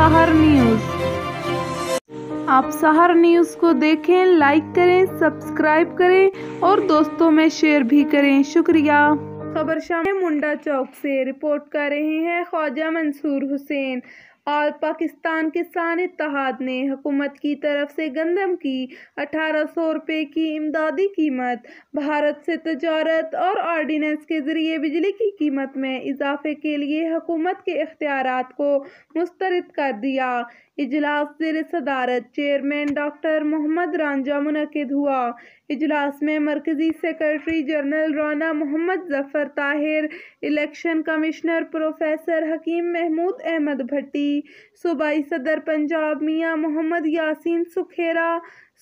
सहर न्यूज़। आप सहर न्यूज़ को देखें, लाइक करें, सब्सक्राइब करें और दोस्तों में शेयर भी करें। शुक्रिया। खबर शाम मुंडा चौक से रिपोर्ट कर रहे हैं ख्वाजा मंसूर हुसैन। ऑल पाकिस्तान किसान इत्तेहाद ने हुकूमत की तरफ से गंदम की 1800 रुपये की इमदादी कीमत, भारत से तजारत और ऑर्डिनेंस के जरिए बिजली की कीमत में इजाफे के लिए हुकूमत के इख्तियारात को मुस्तरद कर दिया। इजलास ज़ेर सदारत चेयरमैन डॉक्टर मोहम्मद रांझा मुनक्किद हुआ। इजलास में मरकजी secretary general Rana Mohammad Zafar Tahir, election commissioner professor Hakim Mahmood Ahmed Bhatti, सूबाई सदर पंजाब मियां मोहम्मद यासीन सुखेरा,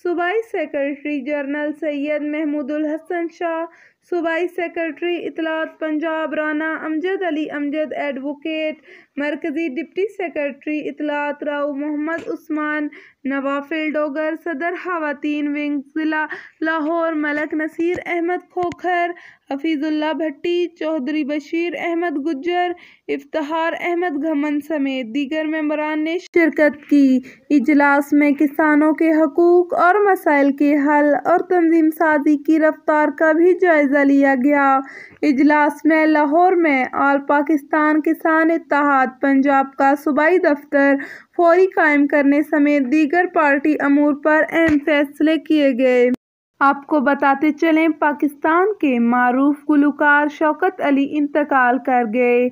सूबाई सेक्रेटरी जनरल सैयद महमूदुल हसन शाह, सूबाई सेक्रेटरी इतलात पंजाब राना अमजद अली अमजद एडवोकेट, मरकजी डिप्टी सेक्रेटरी इतलात राव मोहम्मद उस्मान, नवाफिल डोगर, सदर खवातीन विंग ज़िला लाहौर मलक नसीर अहमद खोखर, हफीजुल्लाह भट्टी, चौधरी बशीर अहमद गुज्जर, इफ्तिखार अहमद घमन समेत दीगर मेंबरान ने शिरकत की। इजलास में किसानों के हकूक और मसाइल के हल और तंजीम साजी की रफ्तार का भी जायज़ा लिया गया। इजलास में लाहौर में ऑल पाकिस्तान किसान इत्तेहाद पंजाब का सूबाई दफ्तर फौरी कायम करने समेत दीगर पार्टी अमूर पर अहम फैसले किए गए। आपको बताते चलें, पाकिस्तान के मारूफ गुलकार शौकत अली इंतकाल कर गए।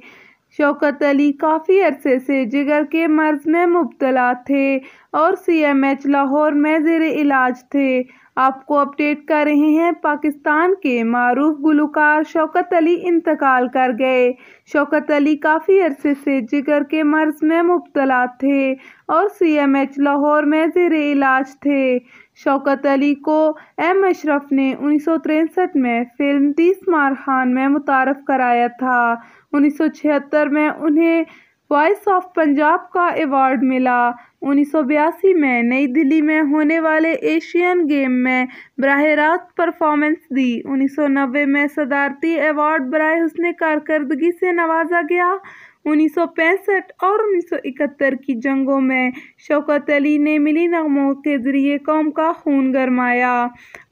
शौकत अली काफ़ी अरसे से जिगर के मर्ज में मुब्तला थे और CMH लाहौर में ज़ेर इलाज थे। आपको अपडेट कर रहे हैं, पाकिस्तान के मारूफ गुलकार शौकत अली इंतकाल कर गए। शौकत अली काफ़ी अरसे से जिगर के मर्ज में मुब्तला थे और CMH लाहौर में ज़ेर इलाज थे। शौकत अली को M अशरफ ने 1963 में फिल्म 30 मार खान में मुतारफ़ कराया था। 1976 में उन्हें वॉइस ऑफ पंजाब का अवार्ड मिला। 1982 में नई दिल्ली में होने वाले एशियन गेम में बराह रास्त परफॉर्मेंस दी। 1990 में सदारती अवार्ड बराए हुस्न कारकर्दगी से नवाजा गया। 1965 और 1971 की जंगों में शौकत अली ने मिली नगमों के ज़रिए कौम का खून गरमाया।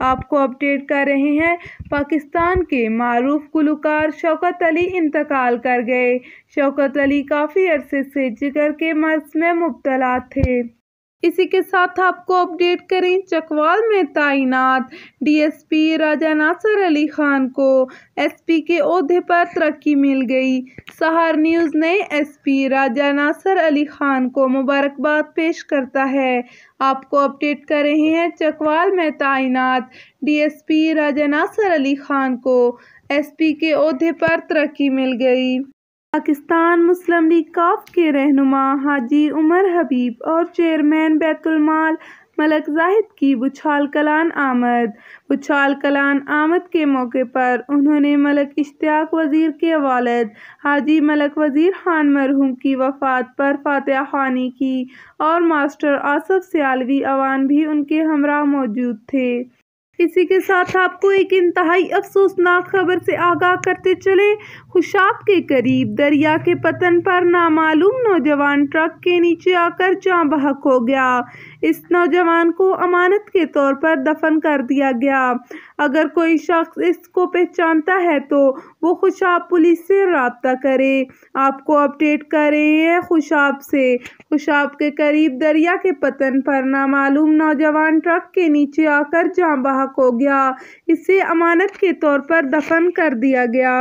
आपको अपडेट कर रहे हैं, पाकिस्तान के मारूफ गुलकार शौकत अली इंतकाल कर गए। शौकत अली काफ़ी अरसे से जिगर के मर्ज में मुब्तला थे। इसी के साथ आपको अपडेट करें, चकवाल में तैनात DSP राजा नासिर अली खान को SP के ओहदे पर तरक्की मिल गई। सहर न्यूज़ नए SP राजा नासिर अली खान को मुबारकबाद पेश करता है। आपको अपडेट कर रहे हैं, चकवाल में तैनात DSP राजा नासिर अली खान को SP के ओहदे पर तरक्की मिल गई। पाकिस्तान मुस्लिम लीग काफ के रहनुमा हाजी उमर हबीब और चेयरमैन बैतुल माल मलक जाहिद की बुछाल कलान आमद। बुछाल कलान आमद के मौके पर उन्होंने मलक इश्तियाक वज़ीर के वालिद हाजी मलक वज़ीर खान मरहूम की वफ़ात पर फातिहा ख़्वानी की और मास्टर आसफ सियालवी अवान भी उनके हमरा मौजूद थे। इसी के साथ आपको एक इंतहाई अफसोसनाक खबर से आगाह करते चले। खुशाब के करीब दरिया के पतन पर नामालूम नौजवान ट्रक के नीचे आकर जाँ बहक हो गया। इस नौजवान को अमानत के तौर पर दफन कर दिया गया। अगर कोई शख्स इसको पहचानता है तो वो खुशाब पुलिस से रब्ता करे। आपको अपडेट कर रहे हैं खुशाब से। खुशाब के करीब दरिया के पतन पर नामालूम नौजवान ट्रक के नीचे आकर जाँ बहक हो गया। इसे अमानत के तौर पर दफन कर दिया गया।